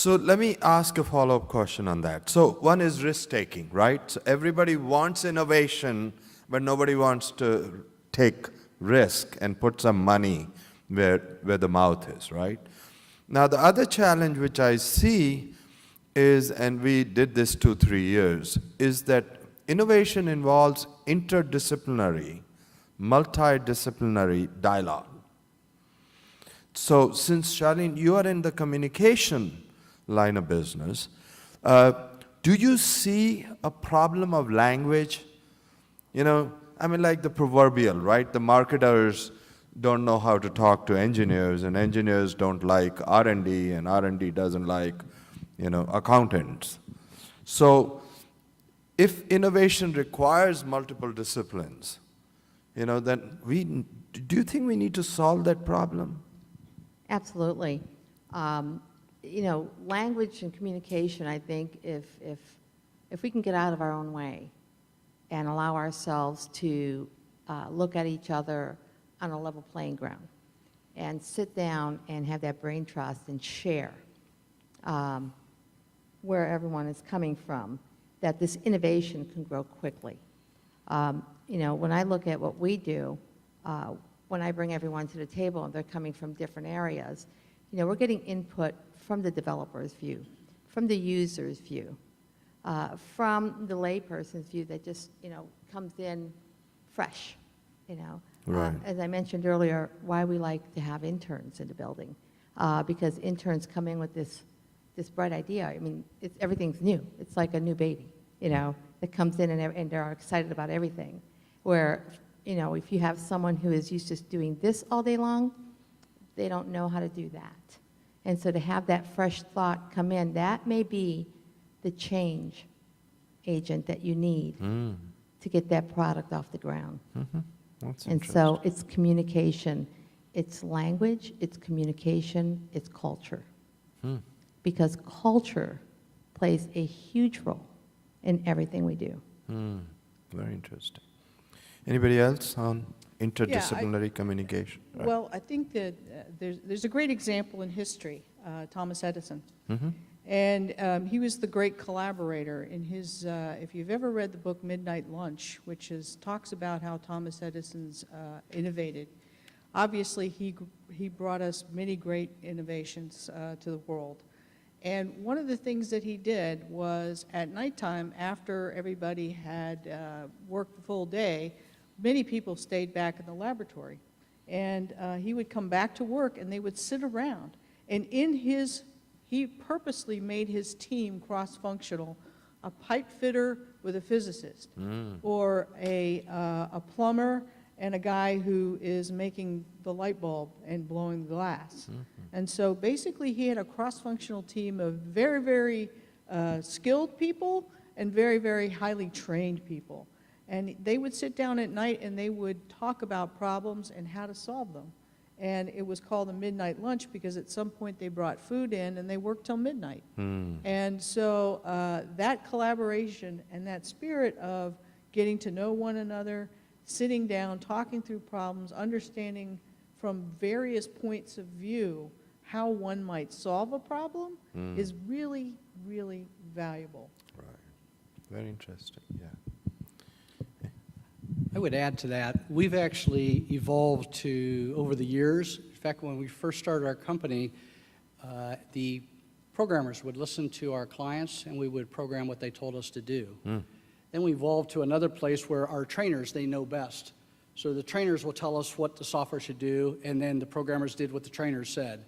So let me ask a follow-up question on that. So one is risk-taking, right? So everybody wants innovation, but nobody wants to take risk and put some money where the mouth is, right? Now the other challenge which I see is, and we did this 2-3 years, is that innovation involves interdisciplinary, multidisciplinary dialogue. So since, Charlene, you are in the communication line of business, do you see a problem of language? You know, I mean, like the proverbial, right? The marketers don't know how to talk to engineers, and engineers don't like R&D, and R&D doesn't like, you know, accountants. So if innovation requires multiple disciplines, you know, then do you think we need to solve that problem? Absolutely. You know, language and communication, I think if we can get out of our own way and allow ourselves to look at each other on a level playing ground and sit down and have that brain trust and share where everyone is coming from, that this innovation can grow quickly. You know, when I look at what we do, when I bring everyone to the table and they're coming from different areas, you know, we're getting input from the developer's view, from the user's view, from the layperson's view that just, you know, comes in fresh, you know. Right. As I mentioned earlier, why we like to have interns in the building, because interns come in with this bright idea. I mean, everything's new. It's like a new baby, you know, that comes in and they're excited about everything. Where, you know, if you have someone who is used to doing this all day long, they don't know how to do that. And so to have that fresh thought come in, that may be the change agent that you need to get that product off the ground. That's And so it's communication, it's language, it's communication, it's culture. Because culture plays a huge role in everything we do. Very interesting. Anybody else on interdisciplinary communication? Right. Well, I think that there's a great example in history, Thomas Edison. And he was the great collaborator in his, if you've ever read the book Midnight Lunch, which talks about how Thomas Edison's innovated. Obviously, he brought us many great innovations to the world. And one of the things that he did was at nighttime, after everybody had worked the full day, many people stayed back in the laboratory. And he would come back to work and they would sit around. And he purposely made his team cross-functional, a pipe fitter with a physicist, or a plumber and a guy who is making the light bulb and blowing the glass. And so basically he had a cross-functional team of very, very skilled people and very, very highly trained people. And they would sit down at night and they would talk about problems and how to solve them. And it was called the midnight lunch because at some point they brought food in and they worked till midnight. And so that collaboration and that spirit of getting to know one another, sitting down, talking through problems, understanding from various points of view how one might solve a problem is really, really valuable. Right. Very interesting, yeah. I would add to that, we've actually evolved to, over the years, in fact, when we first started our company, the programmers would listen to our clients and we would program what they told us to do. Then we evolved to another place where our trainers, they know best. So the trainers will tell us what the software should do, and then the programmers did what the trainers said.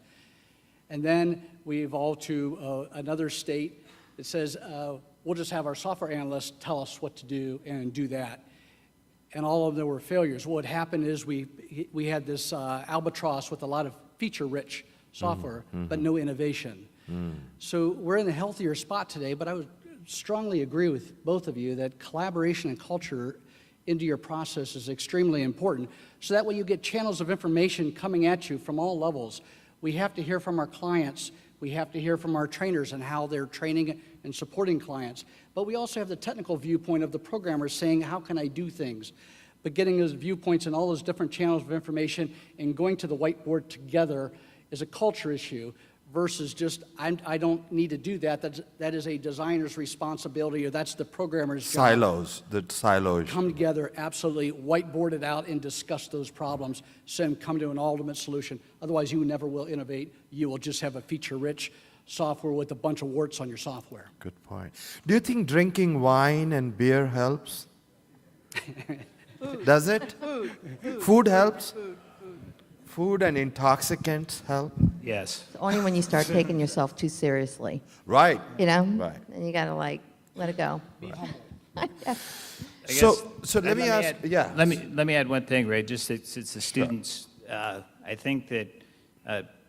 And then we evolved to another state that says, we'll just have our software analysts tell us what to do and do that. And all of them were failures. What happened is we had this albatross with a lot of feature-rich software, but no innovation. So we're in a healthier spot today, but I would strongly agree with both of you that collaboration and culture into your process is extremely important. So that way you get channels of information coming at you from all levels. We have to hear from our clients. We have to hear from our trainers and how they're training and supporting clients. But we also have the technical viewpoint of the programmers saying, how can I do things? But getting those viewpoints and all those different channels of information and going to the whiteboard together is a culture issue versus just, I don't need to do that. That is a designer's responsibility, or that's the programmer's job. Silos, the silo issue. Come together, absolutely, whiteboard it out and discuss those problems, so and come to an ultimate solution. Otherwise, you never will innovate. You will just have a feature-rich software with a bunch of warts on your software. Good point. Do you think drinking wine and beer helps? Does it? Food helps? Food and intoxicants help? Yes. It's only when you start taking yourself too seriously, Right. you know? Right. And you gotta like, let it go. I So, guess- so let me ask, add, yeah. Let me add one thing, Ray. Just it's the students. I think that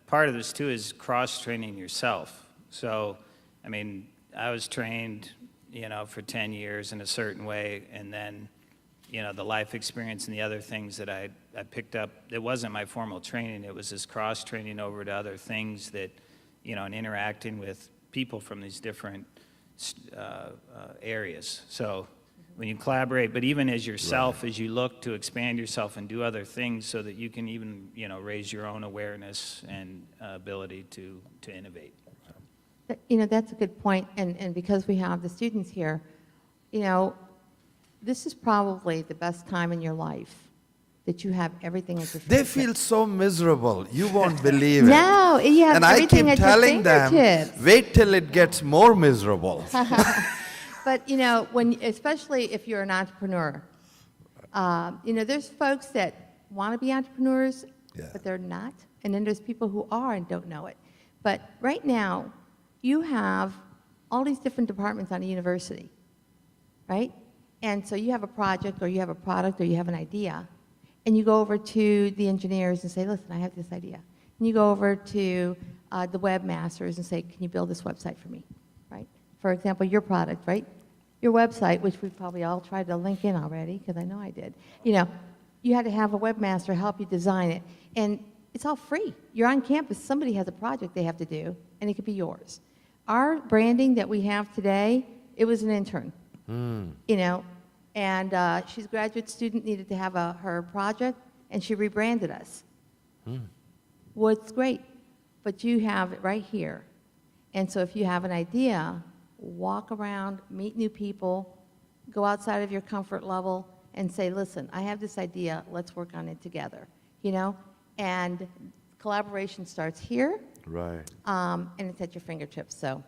part of this too is cross training yourself. So, I mean, I was trained, for 10 years in a certain way, and then, the life experience and the other things that I picked up. It wasn't my formal training. It was this cross training over to other things that, and interacting with people from these different areas. So when you collaborate, but even as yourself, as you look to expand yourself and do other things so that you can even, raise your own awareness and ability to innovate. That's a good point, and because we have the students here, this is probably the best time in your life that you have everything at your They fingertips. feel so miserable. You won't believe it. No, you have And I everything keep at your telling them, fingertips. wait till it gets more miserable. But, especially if you're an entrepreneur, there's folks that want to be entrepreneurs, Yeah. but they're not. And then there's people who are and don't know it. But right now, you have all these different departments on a university, right? And so you have a project or you have a product or you have an idea, and you go over to the engineers and say, listen, I have this idea. And you go over to the webmasters and say, can you build this website for me, right? For example, your product, right? Your website, which we probably all tried to link in already, because I know I did. You had to have a webmaster help you design it. And it's all free. You're on campus. Somebody has a project they have to do, and it could be yours. Our branding that we have today, it was an intern. And she's a graduate student, needed to have her project, and she rebranded us. Well, it's great, but you have it right here. And so if you have an idea, walk around, meet new people, go outside of your comfort level, and say, listen, I have this idea, let's work on it together, And collaboration starts here, Right. and it's at your fingertips, so